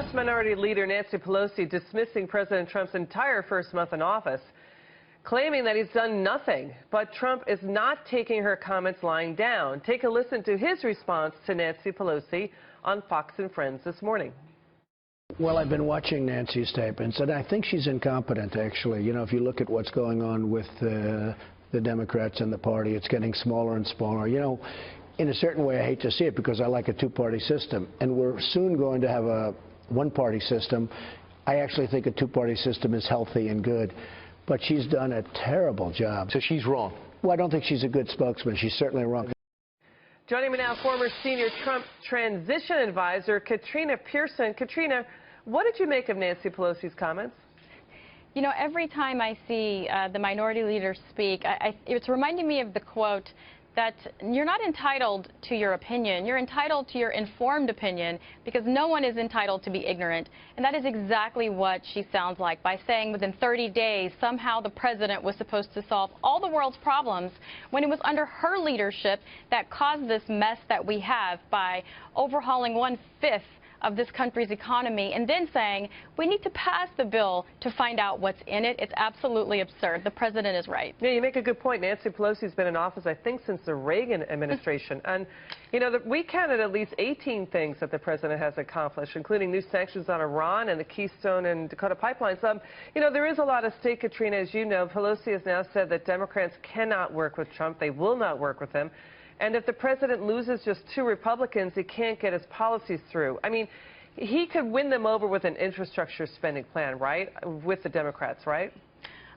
House Minority Leader Nancy Pelosi dismissing President Trump's entire first month in office, claiming that he's done nothing. But Trump is not taking her comments lying down. Take a listen to his response to Nancy Pelosi on Fox and Friends this morning. Well, I've been watching Nancy's statements, and I think she's incompetent, actually. You know, if you look at what's going on with the Democrats and the party, it's getting smaller and smaller. You know, in a certain way, I hate to see it because I like a two-party system, and we're soon going to have a one-party system. I actually think a two-party system is healthy and good, but she's done a terrible job. So she's wrong? Well, I don't think she's a good spokesman. She's certainly wrong. Joining me now, former senior Trump transition advisor, Katrina Pierson. Katrina, what did you make of Nancy Pelosi's comments? You know, every time I see the minority leader speak, it's reminding me of the quote that you're not entitled to your opinion. You're entitled to your informed opinion because no one is entitled to be ignorant. And that is exactly what she sounds like by saying within 30 days somehow the president was supposed to solve all the world's problems when it was under her leadership that caused this mess that we have by overhauling 1/5 of this country's economy and then saying we need to pass the bill to find out what's in it. It's absolutely absurd. The president is right. Yeah, you make a good point. Nancy Pelosi's been in office, I think, since the Reagan administration. And, you know, we counted at least 18 things that the president has accomplished, including new sanctions on Iran and the Keystone and Dakota pipelines. You know, there is a lot at stake, Katrina, as you know. Pelosi has now said that Democrats cannot work with Trump. They will not work with him. And if the president loses just 2 Republicans, he can't get his policies through. I mean, he could win them over with an infrastructure spending plan, right, with the Democrats, right?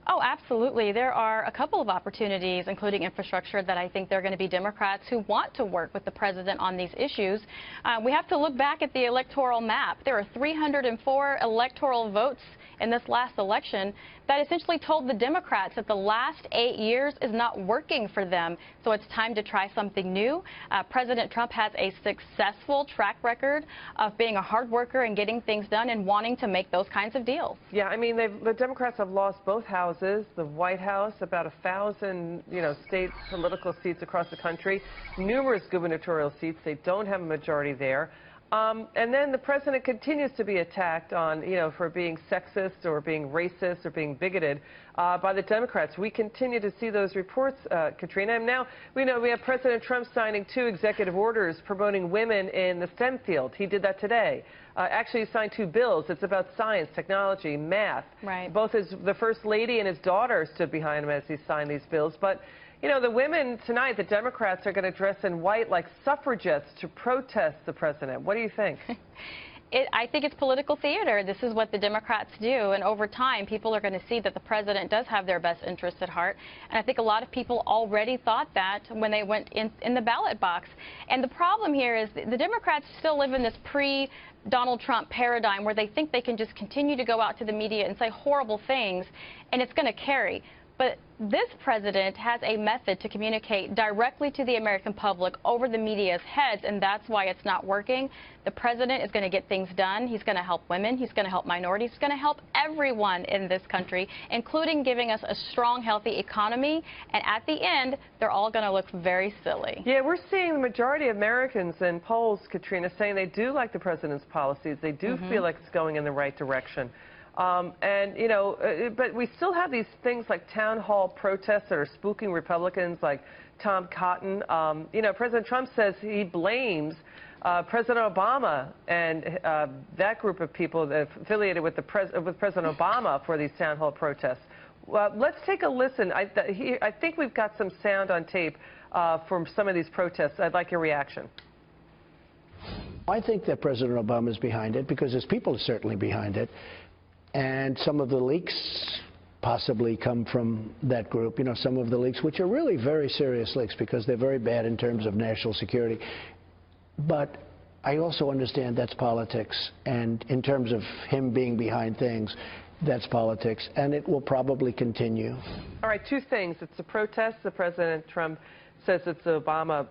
Oh, absolutely. There are a couple of opportunities, including infrastructure, that I think there are going to be Democrats who want to work with the president on these issues. We have to look back at the electoral map. There are 304 electoral votes in this last election that essentially told the Democrats that the last 8 years is not working for them, so it's time to try something new. President Trump has a successful track record of being a hard worker and getting things done and wanting to make those kinds of deals. Yeah, I mean, the Democrats have lost both houses, the White House, about 1,000, state political seats across the country, numerous gubernatorial seats. They don't have a majority there. And then the president continues to be attacked on, for being sexist or being racist or being bigoted by the Democrats. We continue to see those reports, Katrina. And now we know we have President Trump signing 2 executive orders promoting women in the STEM field. He did that today. Actually, he signed 2 bills. It's about science, technology, math. Right. Both the First Lady and his daughter stood behind him as he signed these bills. But the women tonight, the Democrats are going to dress in white like suffragettes to protest the president. What do you think? I think it's political theater. This is what the Democrats do. And over time, people are going to see that the president does have their best interests at heart. And I think a lot of people already thought that when they went in the ballot box. And the problem here is the Democrats still live in this pre-Donald Trump paradigm where they think they can just continue to go out to the media and say horrible things, and it's going to carry. But this president has a method to communicate directly to the American public over the media's heads, and that's why it's not working. The president is going to get things done. He's going to help women. He's going to help minorities. He's going to help everyone in this country, including giving us a strong, healthy economy. And at the end, they're all going to look very silly. Yeah, we're seeing the majority of Americans in polls, Katrina, saying they do like the president's policies. They do feel like it's going in the right direction. But we still have these things like town hall protests that are spooking Republicans like Tom Cotton. President Trump says he blames President Obama and that group of people that affiliated with President Obama for these town hall protests. Well, let's take a listen. I think we've got some sound on tape from some of these protests. I'd like your reaction. I think that President Obama is behind it because his people are certainly behind it. And some of the leaks possibly come from that group, some of the leaks, which are really very serious leaks because they're very bad in terms of national security. But I also understand that's politics. And in terms of him being behind things, that's politics. And it will probably continue. All right, 2 things. It's the protests. The President Trump says it's the Obama,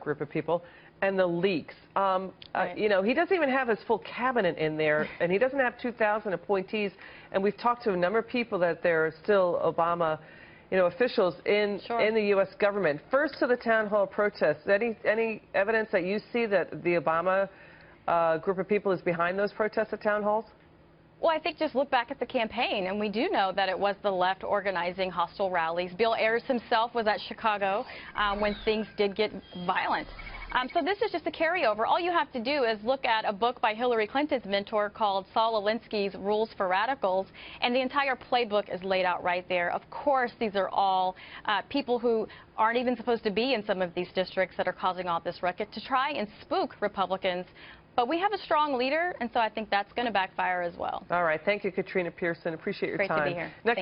group of people. And the leaks. Right. He doesn't even have his full cabinet in there, and he doesn't have 2,000 appointees. And we've talked to a number of people that there are still Obama, officials in the U.S. government. First to the town hall protests. Any evidence that you see that the Obama group of people is behind those protests at town halls? Well, I think just look back at the campaign, and we do know that it was the left organizing hostile rallies. Bill Ayers himself was at Chicago when things did get violent. So this is just a carryover. All you have to do is look at a book by Hillary Clinton's mentor called Saul Alinsky's Rules for Radicals, and the entire playbook is laid out right there. Of course, these are all people who aren't even supposed to be in some of these districts that are causing all this ruckus to try and spook Republicans. But we have a strong leader, and so I think that's going to backfire as well. All right. Thank you, Katrina Pierson. Appreciate your Great time. Great to be here. Next